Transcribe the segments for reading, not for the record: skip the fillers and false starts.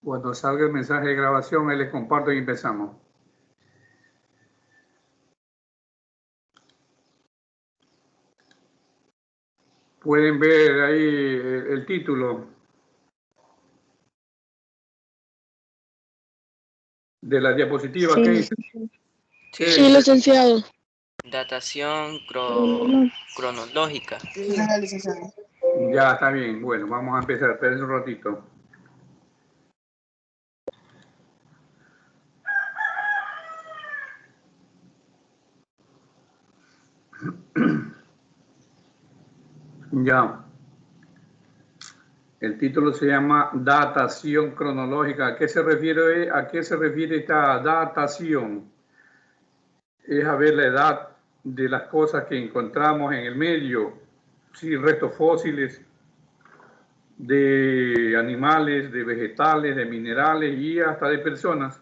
Cuando salga el mensaje de grabación, ahí les comparto y empezamos. Pueden ver ahí el título de la diapositiva. Sí, ¿Qué dice? sí, licenciado. Datación cronológica. Ya, está bien. Bueno, vamos a empezar. Esperen un ratito. Ya. El título se llama Datación cronológica. ¿A qué se refiere esta datación? Es a ver la edad de las cosas que encontramos en el medio, sí, restos fósiles de animales, de vegetales, de minerales y hasta de personas.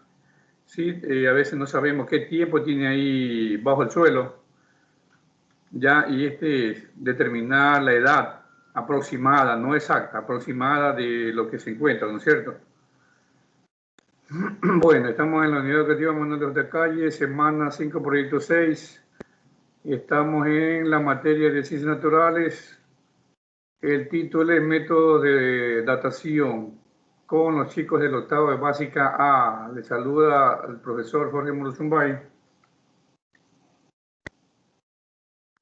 Sí, a veces no sabemos qué tiempo tiene ahí bajo el suelo. Ya, y es determinar la edad aproximada, no exacta, aproximada de lo que se encuentra, ¿no es cierto? Bueno, estamos en la Unidad Educativa Manuel de Calle, semana 5, proyecto 6. Estamos en la materia de ciencias naturales. El título es Método de datación con los chicos del octavo de básica A. Les saluda el profesor Jorge Muruzumbay.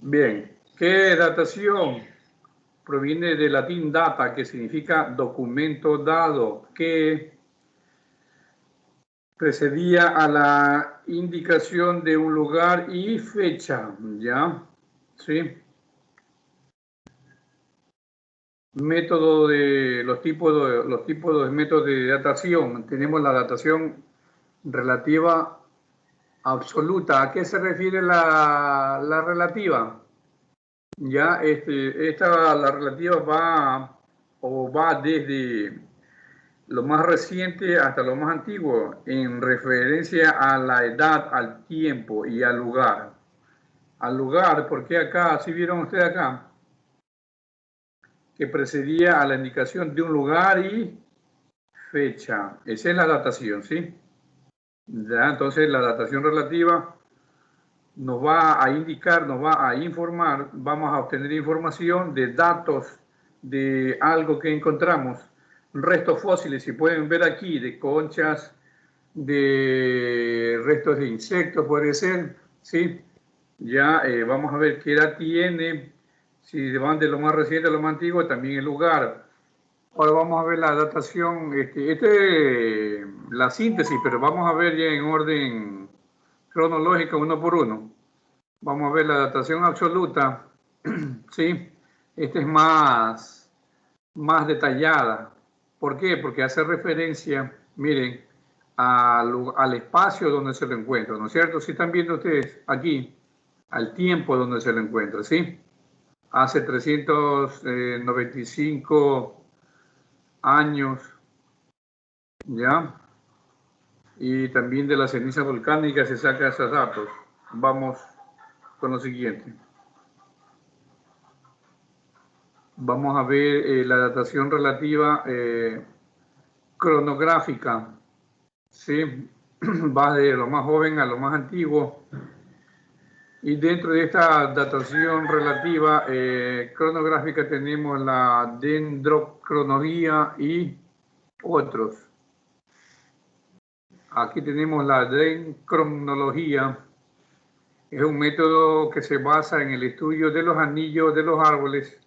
Bien, ¿qué es datación? Proviene del latín data, que significa documento dado, que precedía a la indicación de un lugar y fecha, ¿ya? ¿Sí? Método de los tipos de métodos de datación. Tenemos la datación relativa absoluta. ¿A qué se refiere la relativa? Ya, la relativa va desde lo más reciente hasta lo más antiguo, en referencia a la edad, al tiempo y al lugar. Al lugar, porque acá, si vieron ustedes acá, que precedía a la indicación de un lugar y fecha. Esa es la datación, ¿sí? Ya, entonces la datación relativa nos va a indicar, nos va a informar, vamos a obtener información de datos de algo que encontramos, restos fósiles, si pueden ver aquí, de conchas, de restos de insectos, puede ser, ¿sí? Ya vamos a ver qué edad tiene, si van de lo más reciente a lo más antiguo, también el lugar. Ahora vamos a ver la datación, la síntesis, pero vamos a ver ya en orden cronológico uno por uno. Vamos a ver la datación absoluta, ¿sí? Esta es más detallada. ¿Por qué? Porque hace referencia, miren, al espacio donde se lo encuentra, ¿no es cierto? Si están viendo ustedes aquí, al tiempo donde se lo encuentra, ¿sí? Hace 395 años, ¿ya? Y también de la ceniza volcánica se saca esos datos. Vamos con lo siguiente. Vamos a ver la datación relativa cronográfica, ¿sí? Va de lo más joven a lo más antiguo. Y dentro de esta datación relativa cronográfica tenemos la dendrocronología y otros. Aquí tenemos la dendrocronología. Es un método que se basa en el estudio de los anillos de los árboles.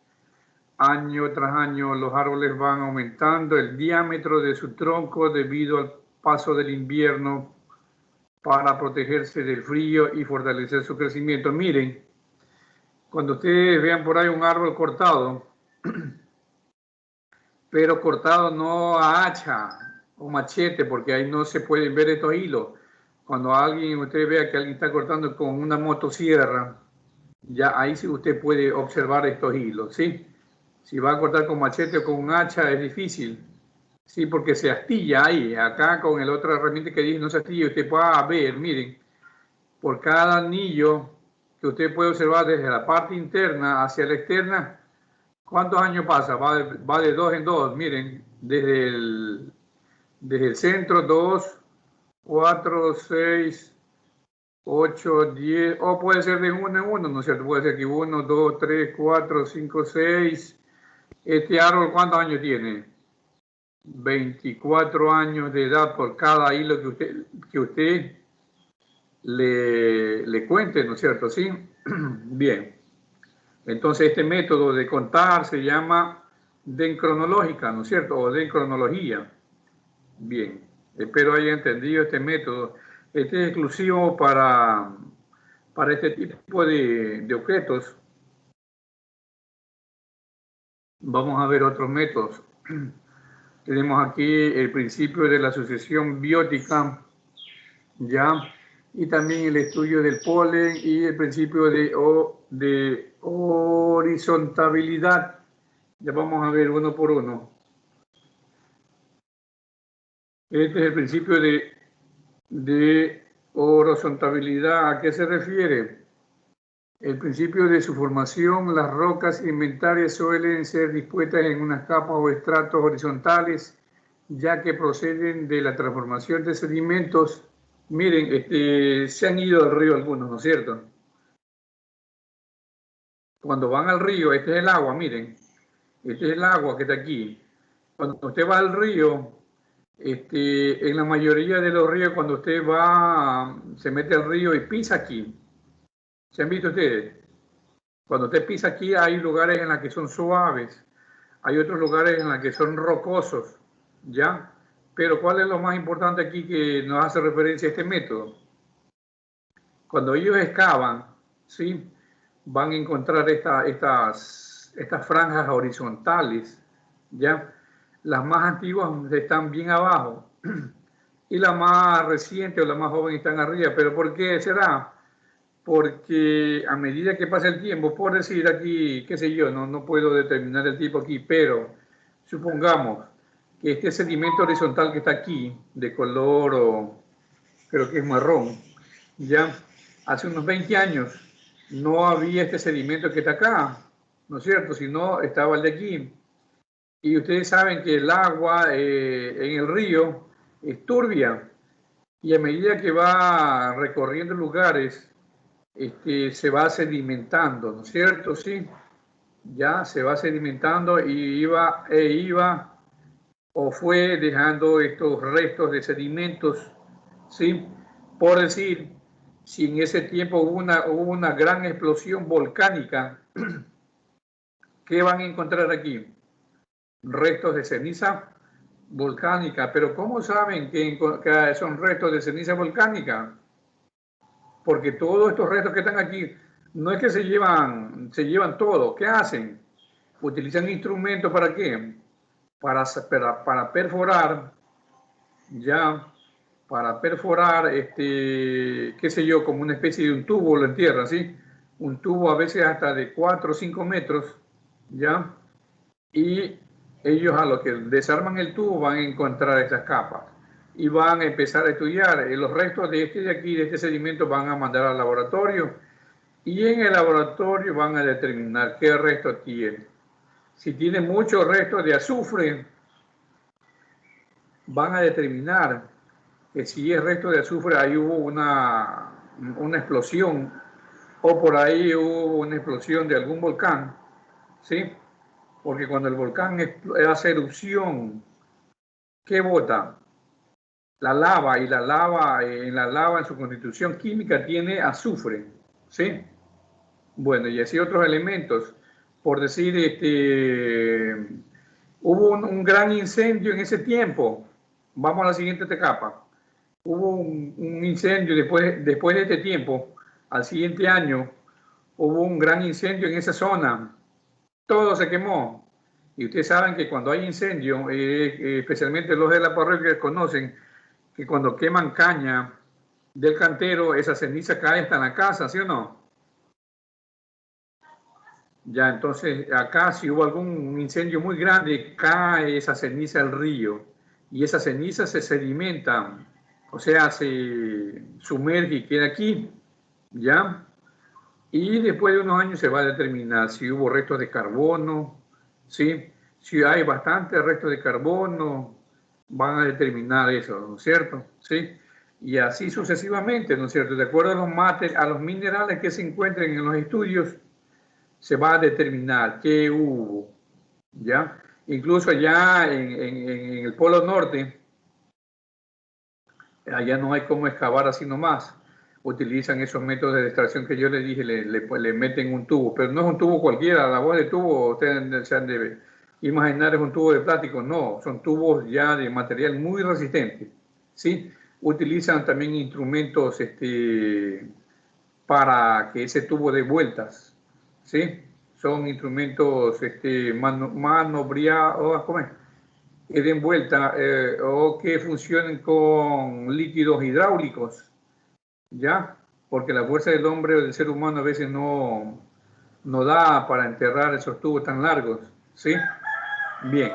Año tras año los árboles van aumentando el diámetro de su tronco debido al paso del invierno para protegerse del frío y fortalecer su crecimiento. Miren, cuando ustedes vean por ahí un árbol cortado, pero cortado no a hacha o machete, porque ahí no se pueden ver estos hilos. Cuando usted vea que alguien está cortando con una motosierra, ya ahí sí usted puede observar estos hilos, ¿sí? Si va a cortar con machete o con un hacha es difícil, sí, porque se astilla ahí. Acá con el otra herramienta que dice no se astilla, usted puede ver, miren, por cada anillo que usted puede observar desde la parte interna hacia la externa, ¿cuántos años pasa? Va de dos en dos, miren, desde Desde el centro, 2, 4, 6, 8, 10, o puede ser de uno en uno, ¿no es cierto? Puede ser que 1, 2, 3, 4, 5, 6. Este árbol, ¿cuántos años tiene? 24 años de edad por cada hilo que usted le cuente, ¿no es cierto? ¿Sí? Bien. Entonces, este método de contar se llama dendrológica, ¿no es cierto? O dendrología. Bien. Espero haya entendido este método. Este es exclusivo para este tipo de objetos. Vamos a ver otros métodos. Tenemos aquí el principio de la sucesión biótica, ¿ya? Y también el estudio del polen y el principio de horizontabilidad. Ya vamos a ver uno por uno. Este es el principio de horizontabilidad. ¿A qué se refiere? El principio de su formación, las rocas sedimentarias suelen ser dispuestas en unas capas o estratos horizontales, ya que proceden de la transformación de sedimentos. Miren, se han ido al río algunos, ¿no es cierto? Cuando van al río, este es el agua, miren, este es el agua que está aquí. Cuando usted va al río, en la mayoría de los ríos, cuando usted va, se mete al río y pisa aquí, ¿se han visto ustedes? Cuando usted pisa aquí, hay lugares en los que son suaves, hay otros lugares en los que son rocosos, ¿ya? Pero ¿cuál es lo más importante aquí que nos hace referencia a este método? Cuando ellos excavan, ¿sí? Van a encontrar estas franjas horizontales, ¿ya? Las más antiguas están bien abajo y las más recientes o las más jóvenes están arriba. ¿Pero por qué será? Porque a medida que pasa el tiempo, por decir aquí, qué sé yo, no puedo determinar el tipo aquí, pero supongamos que este sedimento horizontal que está aquí, de color, creo que es marrón, ya hace unos 20 años no había este sedimento que está acá, ¿no es cierto? Sino estaba el de aquí. Y ustedes saben que el agua en el río es turbia y a medida que va recorriendo lugares, se va sedimentando, ¿no es cierto? Sí, ya se va sedimentando y iba o fue dejando estos restos de sedimentos, ¿sí? Por decir, si en ese tiempo hubo una gran explosión volcánica, ¿qué van a encontrar aquí? Restos de ceniza volcánica. Pero ¿cómo saben que son restos de ceniza volcánica? Porque todos estos restos que están aquí, no es que se llevan todo. ¿Qué hacen? Utilizan instrumentos ¿para qué? Para perforar, ya, para perforar, qué sé yo, como una especie de un tubo, lo entierran, ¿sí? Un tubo a veces hasta de 4 o 5 metros, ya, y ellos a lo que desarman el tubo van a encontrar estas capas y van a empezar a estudiar los restos de aquí, de este sedimento, van a mandar al laboratorio y en el laboratorio van a determinar qué resto tiene. Si tiene muchos restos de azufre, van a determinar que si es resto de azufre, ahí hubo una explosión o por ahí hubo una explosión de algún volcán, ¿sí? Porque cuando el volcán hace erupción, ¿qué bota? La lava, y la lava, en su constitución química tiene azufre, ¿sí? Bueno, y así otros elementos. Por decir, hubo un gran incendio en ese tiempo. Vamos a la siguiente capa. Hubo un incendio después de este tiempo, al siguiente año, hubo un gran incendio en esa zona. Todo se quemó. Y ustedes saben que cuando hay incendio, especialmente los de la parroquia conocen que cuando queman caña del cantero, esa ceniza cae hasta en la casa, ¿sí o no? Ya, entonces acá si hubo algún incendio muy grande, cae esa ceniza al río y esa ceniza se sedimenta, o sea, se sumerge y queda aquí, ¿ya? Y después de unos años se va a determinar si hubo restos de carbono, ¿sí? Si hay bastantes restos de carbono, van a determinar eso, ¿no es cierto? ¿Sí? Y así sucesivamente, ¿no es cierto? De acuerdo a los minerales que se encuentren en los estudios, se va a determinar qué hubo, ¿ya? Incluso allá en el Polo Norte, allá no hay cómo excavar así nomás. Utilizan esos métodos de extracción que yo les dije, le meten un tubo, pero no es un tubo cualquiera, la voz de tubo, ustedes se han de imaginar es un tubo de plástico, no, son tubos ya de material muy resistente, ¿sí? Utilizan también instrumentos para que ese tubo dé vueltas, ¿sí? Son instrumentos manobreados, ¿cómo es? Que den vuelta o que funcionen con líquidos hidráulicos, ¿ya? Porque la fuerza del hombre o del ser humano a veces no da para enterrar esos tubos tan largos, ¿sí? Bien.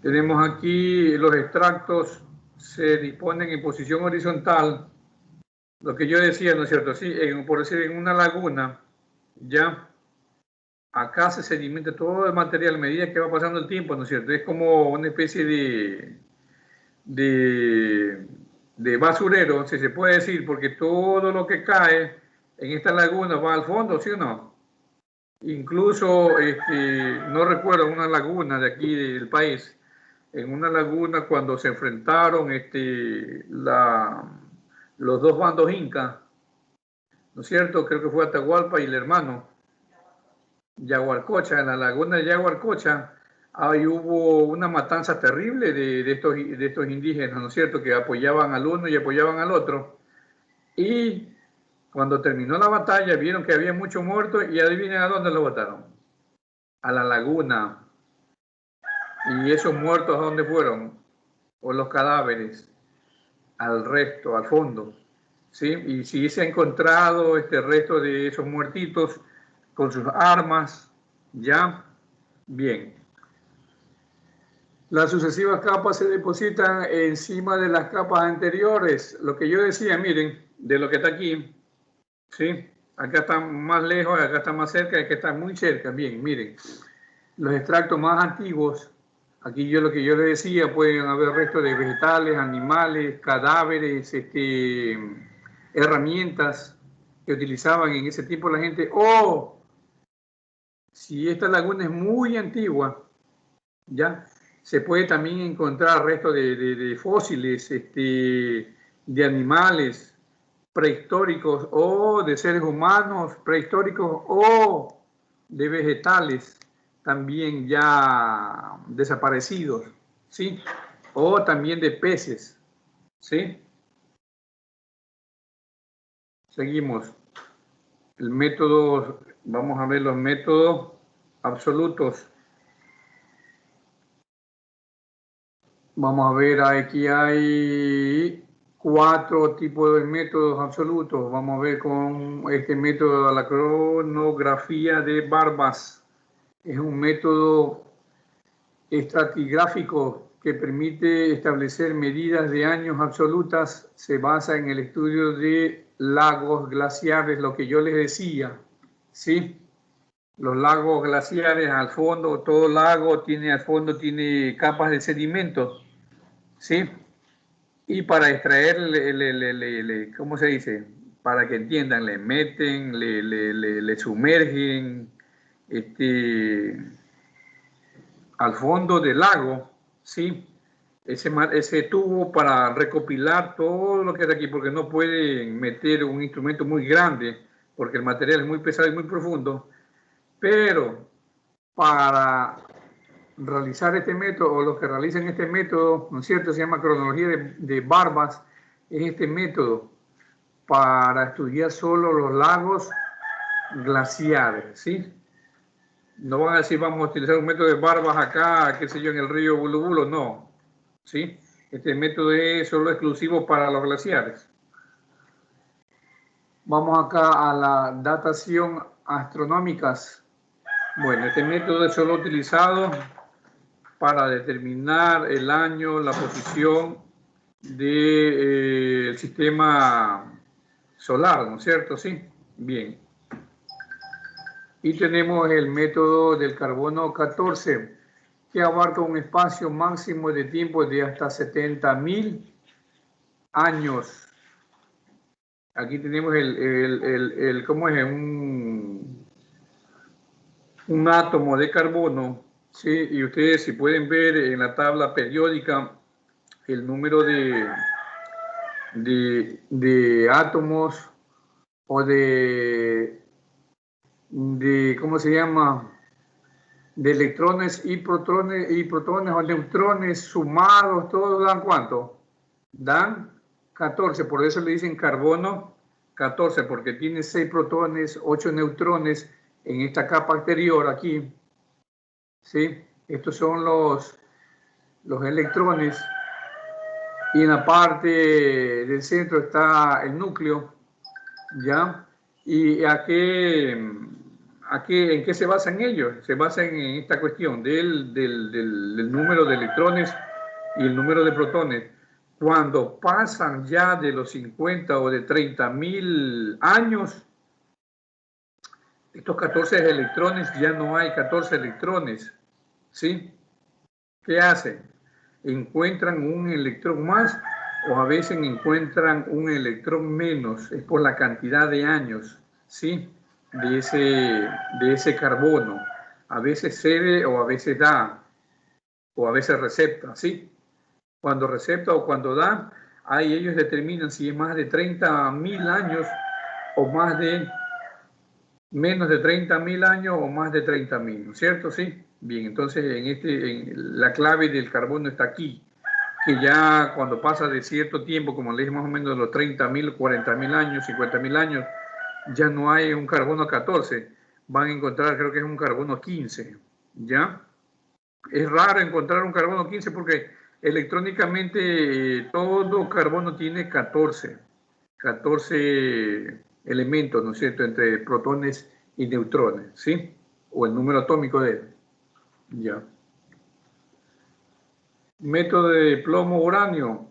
Tenemos aquí los extractos, se disponen en posición horizontal. Lo que yo decía, ¿no es cierto? Sí, por decir, en una laguna, ya, acá se sedimenta todo el material a medida que va pasando el tiempo, ¿no es cierto? Es como una especie de basurero, si se puede decir, porque todo lo que cae en esta laguna va al fondo, ¿sí o no? Incluso, no recuerdo una laguna de aquí del país, en una laguna cuando se enfrentaron los dos bandos incas, ¿no es cierto? Creo que fue Atahualpa y el hermano Yaguarcocha, en la laguna de Yaguarcocha, ahí hubo una matanza terrible de estos indígenas, ¿no es cierto?, que apoyaban al uno y apoyaban al otro. Y cuando terminó la batalla, vieron que había muchos muertos y adivinen a dónde lo botaron. A la laguna. ¿Y esos muertos a dónde fueron? O los cadáveres, al resto, al fondo. ¿Sí? Y si se ha encontrado este resto de esos muertitos con sus armas, ya, bien. Las sucesivas capas se depositan encima de las capas anteriores. Lo que yo decía, miren, de lo que está aquí, ¿sí? Acá está más lejos, acá está más cerca, acá está muy cerca. Bien, miren, los extractos más antiguos, aquí lo que yo les decía, pueden haber restos de vegetales, animales, cadáveres, herramientas que utilizaban en ese tiempo la gente. O si esta laguna es muy antigua, ¿ya? Se puede también encontrar restos de fósiles, de animales prehistóricos o de seres humanos prehistóricos o de vegetales también ya desaparecidos, ¿sí? O también de peces, ¿sí? Seguimos. El método, vamos a ver los métodos absolutos. Vamos a ver, aquí hay 4 tipos de métodos absolutos. Vamos a ver con este método de la cronografía de Barbas. Es un método estratigráfico que permite establecer medidas de años absolutas. Se basa en el estudio de lagos glaciares, lo que yo les decía, ¿sí? Los lagos glaciares al fondo, todo lago tiene al fondo tiene capas de sedimentos, ¿sí? Y para extraer, ¿cómo se dice? Para que entiendan, le meten, le sumergen al fondo del lago, ¿sí? Ese tubo para recopilar todo lo que está aquí, porque no pueden meter un instrumento muy grande, porque el material es muy pesado y muy profundo, pero para realizar este método, o los que realizan este método, ¿no es cierto?, se llama cronología de Barbas, es este método para estudiar solo los lagos glaciares, ¿sí? No van a decir vamos a utilizar un método de Barbas acá, qué sé yo, en el río Bulubulo, no, ¿sí? Este método es solo exclusivo para los glaciares. Vamos acá a la datación astronómicas. Bueno, este método es solo utilizado para determinar el año, la posición del sistema solar, ¿no es cierto? Sí, bien. Y tenemos el método del carbono 14. que abarca un espacio máximo de tiempo de hasta 70.000 años. Aquí tenemos ¿cómo es? Un átomo de carbono, ¿sí? Y ustedes si pueden ver en la tabla periódica el número de átomos o ¿cómo se llama? De electrones y protones o neutrones sumados, todos dan ¿cuánto? Dan 14, por eso le dicen carbono 14, porque tiene 6 protones, 8 neutrones en esta capa exterior aquí, ¿sí? Estos son los electrones, y en la parte del centro está el núcleo, ¿ya? ¿Y en qué se basan ellos? Se basan en esta cuestión del número de electrones y el número de protones. Cuando pasan ya de los 50 o de 30.000 años, estos 14 electrones, ya no hay 14 electrones, ¿sí? ¿Qué hacen? Encuentran un electrón más o a veces encuentran un electrón menos, es por la cantidad de años, ¿sí? de ese carbono. A veces cede o a veces da, o a veces recepta, ¿sí? Cuando recepta o cuando da, ahí ellos determinan si es más de 30.000 años o más de menos de 30.000 años o más de 30.000, ¿no es cierto? Sí. Bien, entonces la clave del carbono está aquí, que ya cuando pasa de cierto tiempo, como le dije más o menos de los 30.000, 40.000 años, 50.000 años, ya no hay un carbono 14, van a encontrar, creo que es un carbono 15, ¿ya? Es raro encontrar un carbono 15 porque electrónicamente todo carbono tiene 14 elementos, ¿no es cierto?, entre protones y neutrones, ¿sí? O el número atómico de él. Ya. Método de plomo-uranio.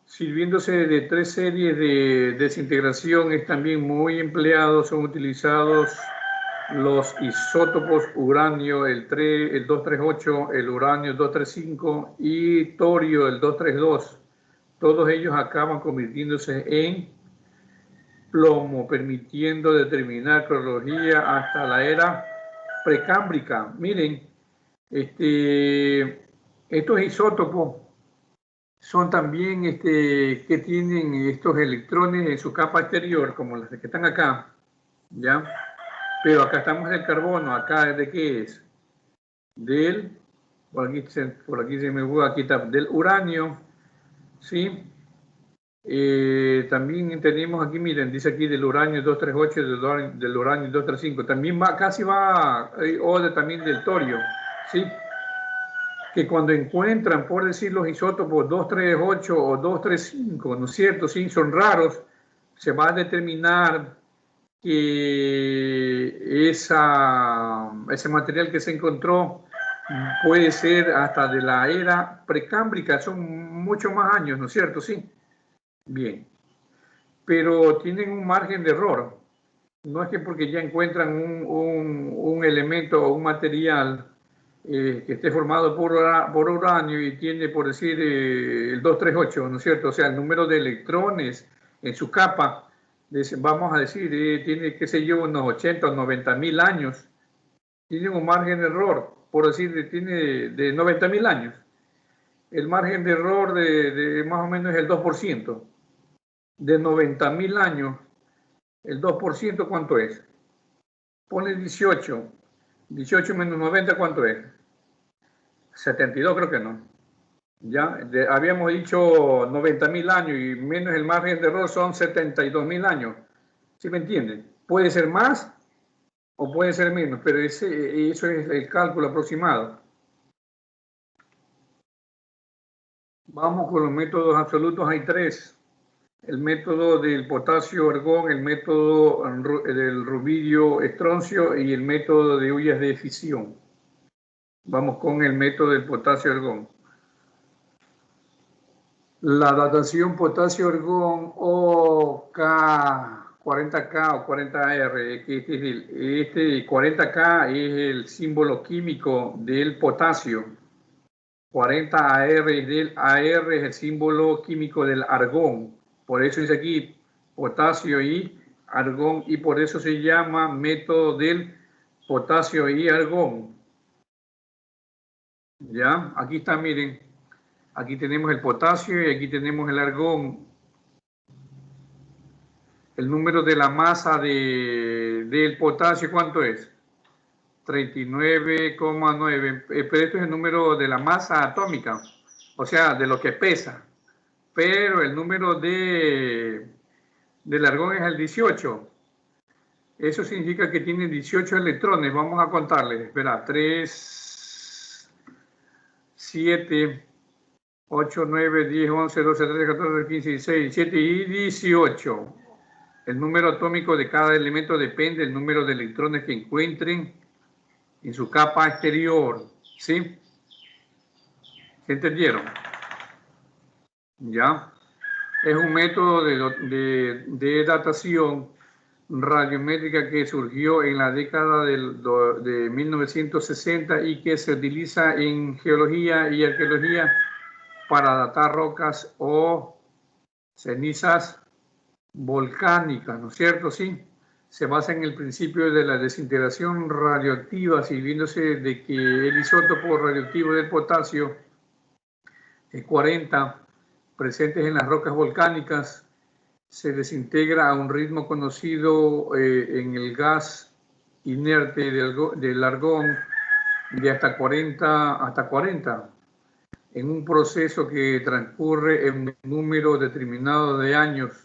Sirviéndose de 3 series de desintegración, es también muy empleado, son utilizados los isótopos uranio, el 238, el uranio 235 y torio, el 232. Todos ellos acaban convirtiéndose en plomo, permitiendo determinar cronología hasta la era precámbrica. Miren, estos isótopos son también que tienen estos electrones en su capa exterior, como las que están acá, ¿ya? Pero acá estamos en el carbono, acá ¿de qué es? Por aquí se me voy a quitar, del uranio, ¿sí? También tenemos aquí, miren, dice aquí del uranio 238, del uranio 235, también casi va, o también del torio, ¿sí? Que cuando encuentran, por decir, los isótopos 238 o 235, ¿no es cierto? Sí, son raros, se va a determinar que ese material que se encontró puede ser hasta de la era precámbrica, son muchos más años, ¿no es cierto? Sí. Bien. Pero tienen un margen de error. No es que porque ya encuentran un elemento o un material que esté formado por uranio y tiene, por decir, el 238, ¿no es cierto? O sea, el número de electrones en su capa, vamos a decir, tiene, qué sé yo, unos 80 o 90.000 años. Tiene un margen de error, por decir, tiene de 90.000 años. El margen de error de más o menos es el 2%. De 90.000 años, el 2%, ¿cuánto es? Pone 18. 18 menos 90, ¿cuánto es? 72, creo que no. Ya, habíamos dicho 90.000 años y menos el margen de error son 72.000 años. ¿Sí me entienden? Puede ser más o puede ser menos, pero eso es el cálculo aproximado. Vamos con los métodos absolutos, hay 3. El método del potasio-argón, el método del rubidio-estroncio y el método de huyas de fisión. Vamos con el método del potasio-argón. La datación potasio-argón 40K o 40R, que este 40K es el símbolo químico del potasio. 40AR es el símbolo químico del argón. Por eso dice aquí potasio y argón, y por eso se llama método del potasio y argón. Ya, aquí está, miren. Aquí tenemos el potasio y aquí tenemos el argón. El número de la masa del potasio, ¿cuánto es? 39,9. Pero esto es el número de la masa atómica, o sea, de lo que pesa. Pero el número del argón es el 18. Eso significa que tiene 18 electrones. Vamos a contarles. Espera, 3, 7, 8, 9, 10, 11, 12, 13, 14, 15, 16, 17 y 18. El número atómico de cada elemento depende del número de electrones que encuentren en su capa exterior. ¿Sí? ¿Se entendieron? ¿Ya? Es un método de datación radiométrica que surgió en la década de 1960 y que se utiliza en geología y arqueología para datar rocas o cenizas volcánicas, ¿no es cierto? Sí, se basa en el principio de la desintegración radioactiva, sirviéndose de que el isótopo radioactivo del potasio, el 40, presentes en las rocas volcánicas, se desintegra a un ritmo conocido en el gas inerte del argón de hasta 40, en un proceso que transcurre en un número determinado de años,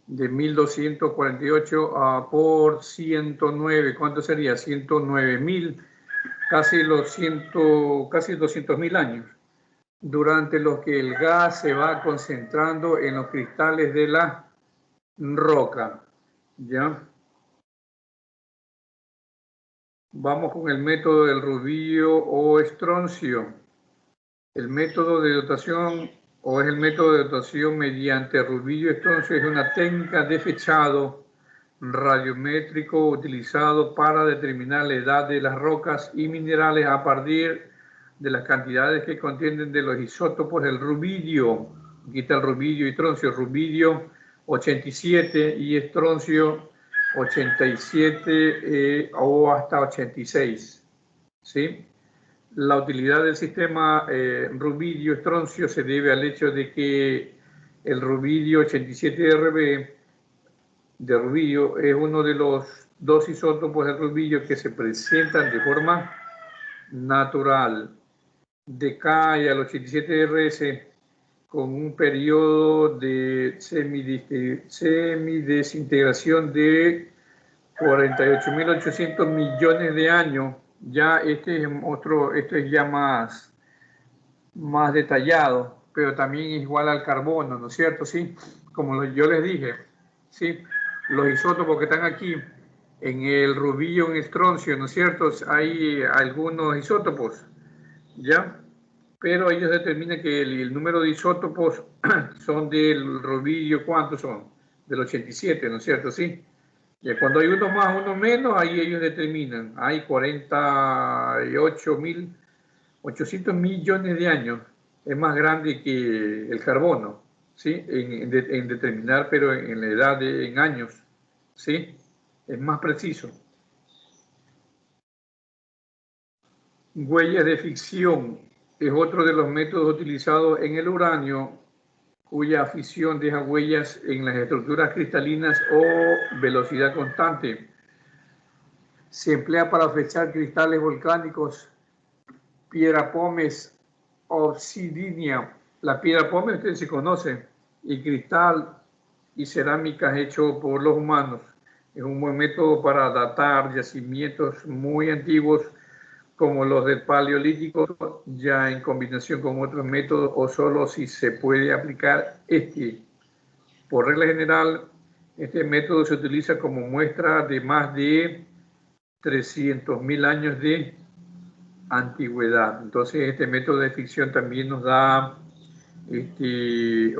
de 1248 por 109. ¿Cuánto sería? 109.000, casi 200.000 años, durante los que el gas se va concentrando en los cristales de la roca. ¿Ya? Vamos con el método del rubidio o estroncio. El método de dotación o es el método de dotación mediante rubidio estroncio es una técnica de fechado radiométrico utilizado para determinar la edad de las rocas y minerales a partir de las cantidades que contienen de los isótopos del rubidio. Aquí está el rubidio y estroncio. Rubidio 87 y estroncio 87 o hasta 86. ¿Sí? La utilidad del sistema rubidio-estroncio se debe al hecho de que el rubidio 87Rb de rubidio es uno de los dos isótopos de rubidio que se presentan de forma natural. Decae al 87Rs con un periodo de semidesintegración de 48.800 millones de años. Ya este es ya más detallado, pero también es igual al carbono, ¿no es cierto? Sí, como yo les dije, sí, los isótopos que están aquí en el rubidio, en estroncio, ¿no es cierto? Hay algunos isótopos, ¿ya? Pero ellos determinan que el número de isótopos son del rubidio, ¿cuántos son? Del 87, ¿no es cierto? Sí. Y cuando hay uno más, uno menos, ahí ellos determinan. Hay 48.800 millones de años. Es más grande que el carbono, ¿sí? En determinar, pero en la edad en años, ¿sí? Es más preciso. Huellas de fisión es otro de los métodos utilizados en el uranio, cuya fisión deja huellas en las estructuras cristalinas o velocidad constante. Se emplea para fechar cristales volcánicos, piedra pómez, obsidiana. La piedra pómez usted se conoce, y cristal y cerámicas hecho por los humanos. Es un buen método para datar yacimientos muy antiguos como los del Paleolítico, ya en combinación con otros métodos o solo si se puede aplicar este. Por regla general, este método se utiliza como muestra de más de 300.000 años de antigüedad. Entonces, este método de ficción también nos da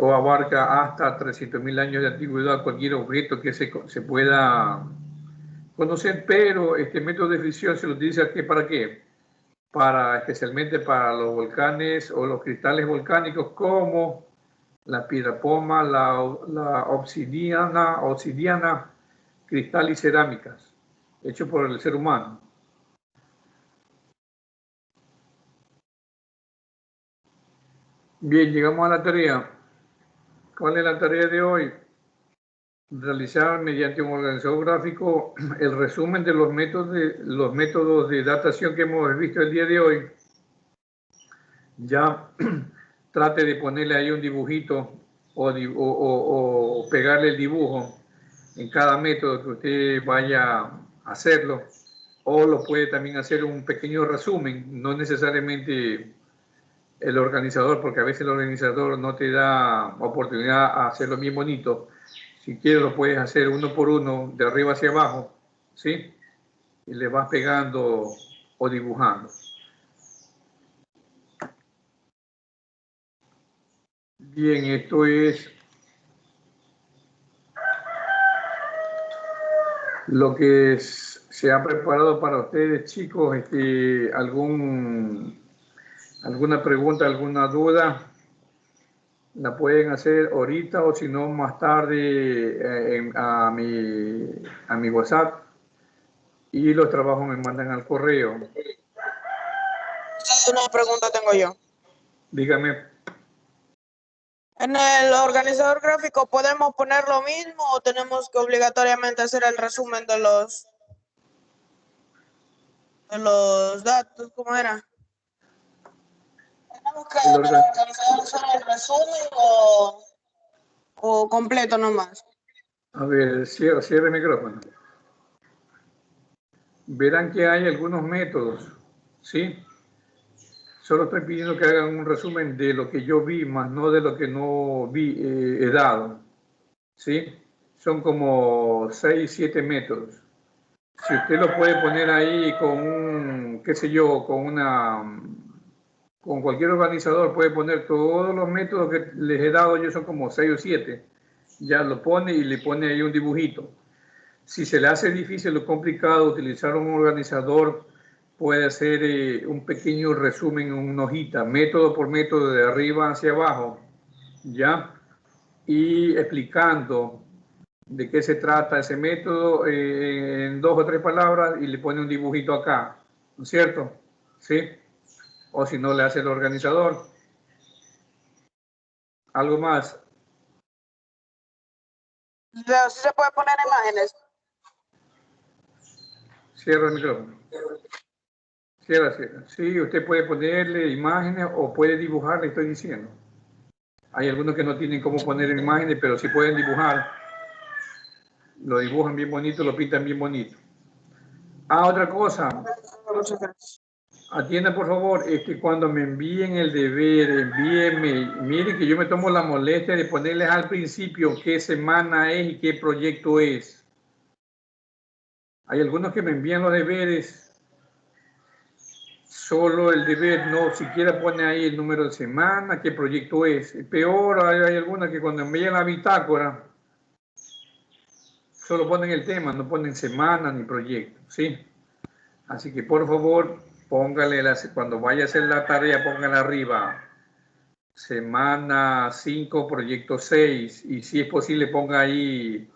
o abarca hasta 300.000 años de antigüedad cualquier objeto que se pueda conocer, pero este método de fisión se lo utiliza aquí ¿para qué? Especialmente para los volcanes o los cristales volcánicos como la piedra poma, la obsidiana, cristal y cerámicas, hecho por el ser humano. Bien, llegamos a la tarea. ¿Cuál es la tarea de hoy? Realizar mediante un organizador gráfico el resumen de los métodos de datación que hemos visto el día de hoy. Ya trate de ponerle ahí un dibujito o pegarle el dibujo en cada método que usted vaya a hacerlo, o lo puede también hacer un pequeño resumen, no necesariamente el organizador, porque a veces el organizador no te da oportunidad a hacerlo bien bonito. Si quieres lo puedes hacer uno por uno, de arriba hacia abajo, ¿sí? Y le vas pegando o dibujando. Bien, esto es lo que se ha preparado para ustedes, chicos. ¿Alguna pregunta, alguna duda? La pueden hacer ahorita o si no más tarde a mi WhatsApp, y los trabajos me mandan al correo. Una pregunta tengo yo. Dígame. ¿En el organizador gráfico podemos poner lo mismo o tenemos que obligatoriamente hacer el resumen de los datos? ¿Cómo era? ¿Tenemos que en el organizador hacer el resumen o completo nomás? A ver, cierra el micrófono. Verán que hay algunos métodos, ¿sí? Solo estoy pidiendo que hagan un resumen de lo que yo vi, más no de lo que no vi, he dado, ¿sí? Son como 6, 7 métodos. Si usted lo puede poner ahí con qué sé yo, con cualquier organizador, puede poner todos los métodos que les he dado yo, son como 6 o 7. Ya lo pone y le pone ahí un dibujito. Si se le hace difícil o complicado utilizar un organizador, puede hacer un pequeño resumen en una hojita, método por método, de arriba hacia abajo, ¿ya? Y explicando de qué se trata ese método en 2 o 3 palabras, y le pone un dibujito acá, ¿no es cierto? ¿Sí? O si no, le hace el organizador. ¿Algo más? ¿Sí se puede poner imágenes? Cierra el micrófono. Cierra. Sí, usted puede ponerle imágenes o puede dibujar, le estoy diciendo. Hay algunos que no tienen cómo poner imágenes, pero sí pueden dibujar. Lo dibujan bien bonito, lo pintan bien bonito. Otra cosa. Muchas gracias. Atiendan, por favor, cuando me envíen el deber, envíenme. Miren que yo me tomo la molestia de ponerles al principio qué semana es y qué proyecto es. Hay algunos que me envían los deberes, solo el deber, no siquiera pone ahí el número de semana, qué proyecto es. Peor, hay algunas que cuando envían la bitácora, solo ponen el tema, no ponen semana ni proyecto, ¿sí? Así que por favor, póngale, cuando vaya a hacer la tarea, póngale arriba, semana 5, proyecto 6, y si es posible ponga ahí,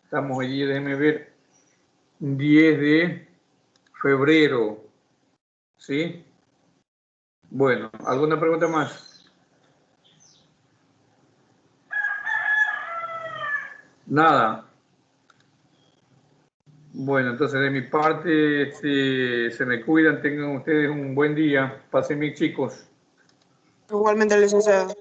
estamos allí, déjenme ver, 10 de febrero, ¿sí? Bueno, ¿alguna pregunta más? Nada. Bueno, entonces de mi parte, se me cuidan, tengan ustedes un buen día, pasen bien, chicos. Igualmente, licenciado.